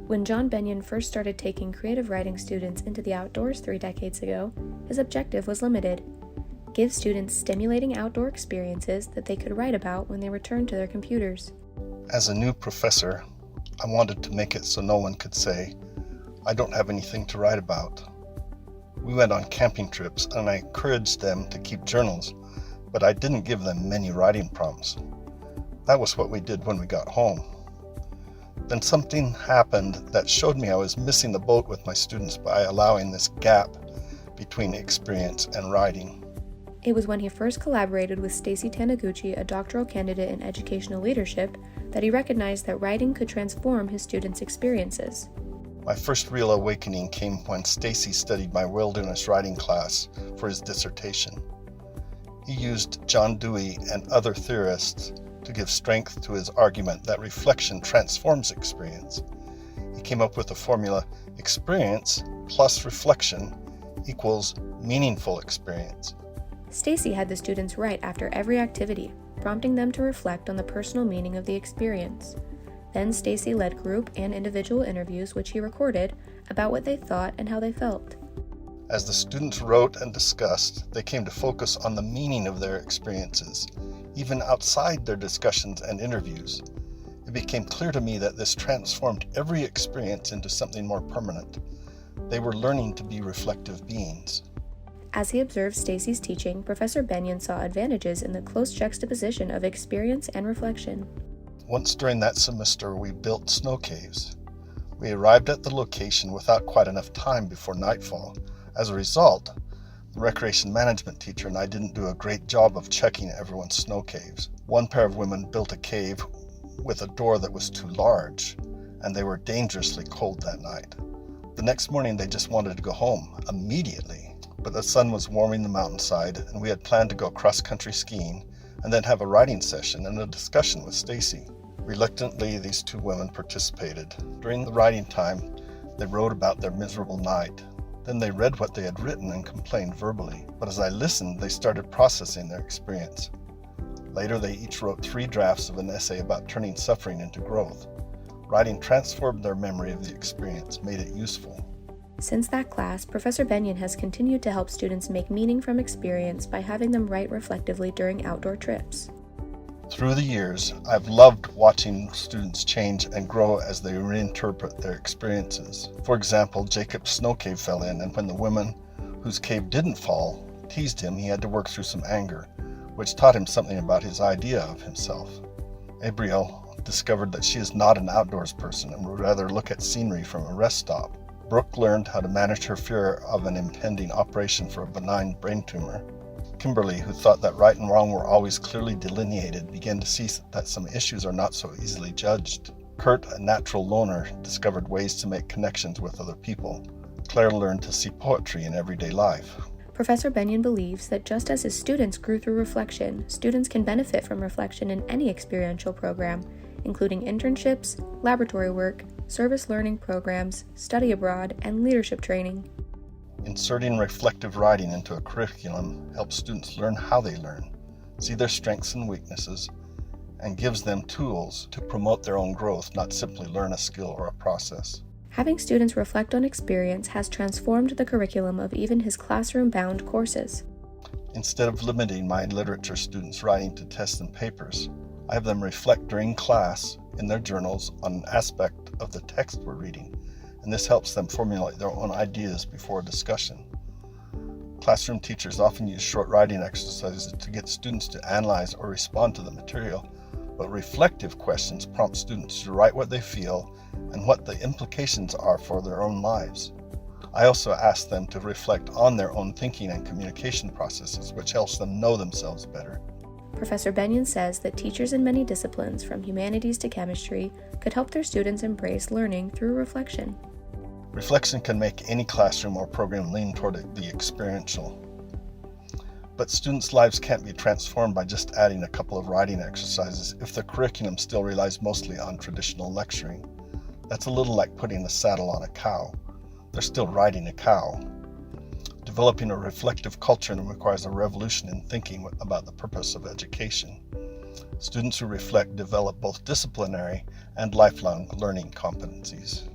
When John Bennion first started taking creative writing students into the outdoors 3 decades ago, his objective was limited: give students stimulating outdoor experiences that they could write about when they returned to their computers. As a new professor, I wanted to make it so no one could say, "I don't have anything to write about." We went on camping trips and I encouraged them to keep journals, but I didn't give them many writing prompts. That was what we did when we got home. Then something happened that showed me I was missing the boat with my students by allowing this gap between experience and writing. It was when he first collaborated with Stacy Taniguchi, a doctoral candidate in educational leadership, that he recognized that writing could transform his students' experiences. My first real awakening came when Stacy studied my wilderness writing class for his dissertation. He used John Dewey and other theorists to give strength to his argument that reflection transforms experience. He came up with the formula: experience plus reflection equals meaningful experience. Stacy had the students write after every activity, prompting them to reflect on the personal meaning of the experience. Then Stacy led group and individual interviews, which he recorded, about what they thought and how they felt. As the students wrote and discussed, they came to focus on the meaning of their experiences, even outside their discussions and interviews. It became clear to me that this transformed every experience into something more permanent. They were learning to be reflective beings. As he observed Stacy's teaching, Professor Bennion saw advantages in the close juxtaposition of experience and reflection. Once during that semester, we built snow caves. We arrived at the location without quite enough time before nightfall. As a result, the recreation management teacher and I didn't do a great job of checking everyone's snow caves. One pair of women built a cave with a door that was too large, and they were dangerously cold that night. The next morning, they just wanted to go home immediately, but the sun was warming the mountainside, and we had planned to go cross-country skiing and then have a writing session and a discussion with Stacy. Reluctantly, these two women participated. During the writing time, they wrote about their miserable night. Then they read what they had written and complained verbally. But as I listened, they started processing their experience. Later, they each wrote 3 drafts of an essay about turning suffering into growth. Writing transformed their memory of the experience, made it useful. Since that class, Professor Bennion has continued to help students make meaning from experience by having them write reflectively during outdoor trips. Through the years, I've loved watching students change and grow as they reinterpret their experiences. For example, Jacob's snow cave fell in, and when the woman whose cave didn't fall teased him, he had to work through some anger, which taught him something about his idea of himself. Abriel discovered that she is not an outdoors person and would rather look at scenery from a rest stop. Brooke learned how to manage her fear of an impending operation for a benign brain tumor. Kimberly, who thought that right and wrong were always clearly delineated, began to see that some issues are not so easily judged. Kurt, a natural loner, discovered ways to make connections with other people. Claire learned to see poetry in everyday life. Professor Bennion believes that just as his students grew through reflection, students can benefit from reflection in any experiential program, including internships, laboratory work, service learning programs, study abroad, and leadership training. Inserting reflective writing into a curriculum helps students learn how they learn, see their strengths and weaknesses, and gives them tools to promote their own growth, not simply learn a skill or a process. Having students reflect on experience has transformed the curriculum of even his classroom-bound courses. Instead of limiting my literature students' writing to tests and papers, I have them reflect during class in their journals on an aspect of the text we're reading, and this helps them formulate their own ideas before a discussion. Classroom teachers often use short writing exercises to get students to analyze or respond to the material, but reflective questions prompt students to write what they feel and what the implications are for their own lives. I also ask them to reflect on their own thinking and communication processes, which helps them know themselves better. Professor Bennion says that teachers in many disciplines, from humanities to chemistry, could help their students embrace learning through reflection. Reflection can make any classroom or program lean toward the experiential. But students' lives can't be transformed by just adding a couple of writing exercises if the curriculum still relies mostly on traditional lecturing. That's a little like putting a saddle on a cow. They're still riding a cow. Developing a reflective culture requires a revolution in thinking about the purpose of education. Students who reflect develop both disciplinary and lifelong learning competencies.